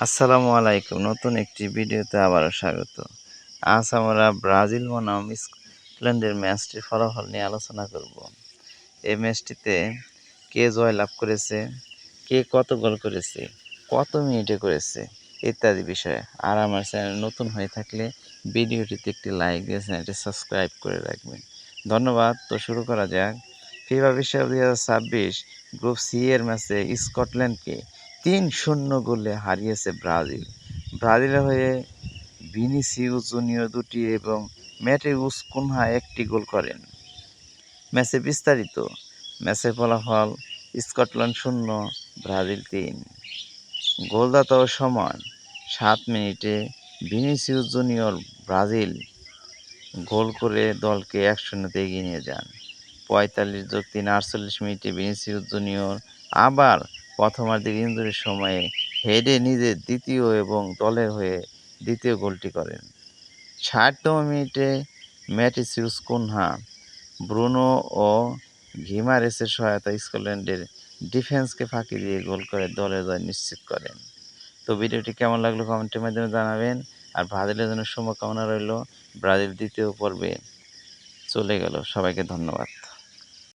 আসসালামু আলাইকুম। নতুন একটি ভিডিওতে আবারও স্বাগত। আজ আমরা ব্রাজিল বনাম স্কটল্যান্ডের ম্যাচটির ফলাফল নিয়ে আলোচনা করব। এই ম্যাচটিতে কে জয়লাভ করেছে, কে কত গোল করেছে, কত মিনিটে করেছে ইত্যাদি বিষয়ে। আর আমার চ্যানেল নতুন হয়ে থাকলে ভিডিওটিতে একটি লাইক দিয়ে চ্যানেলটি সাবস্ক্রাইব করে রাখবেন। ধন্যবাদ। তো শুরু করা যাক। ফিফা বিশ্বকাপ 2026 গ্রুপ সি এর ম্যাচে স্কটল্যান্ডকে ৩-০ গোলে হারিয়েছে ব্রাজিল। ব্রাজিলের হয়ে ভিনিসিউস জুনিয়র ২টি এবং ম্যাটেউস কুনহা ১টি গোল করেন। ম্যাচে বিস্তারিত। ম্যাচের ফলাফল স্কটল্যান্ড ০, ব্রাজিল ৩। গোলদাতা ও সময় ৭ মিনিটে ভিনিসিউস জুনিয়র ব্রাজিল গোল করে দলকে ১-০ এগিয়ে নিয়ে যান। ৪৫+৩ ৪৮ মিনিটে ভিনিসিউস জুনিয়র আবার প্রথমার্ধের ইনজুরির সময়ে হেডে নিজের দ্বিতীয় এবং দলের হয়ে দ্বিতীয় গোলটি করেন। ৬০তম মিনিটে ম্যাটিসিউস কুনহা, ব্রুনো ও ঘিমারেসের সহায়তায় স্কটল্যান্ডের ডিফেন্সকে ফাঁকি দিয়ে গোল করে দলের জয় নিশ্চিত করেন। তো ভিডিওটি কেমন লাগলো কমেন্টের মাধ্যমে জানাবেন। আর ব্রাজিলের জন্য শুভকামনা রইল। ব্রাজিল দ্বিতীয় পর্বে চলে গেল। সবাইকে ধন্যবাদ।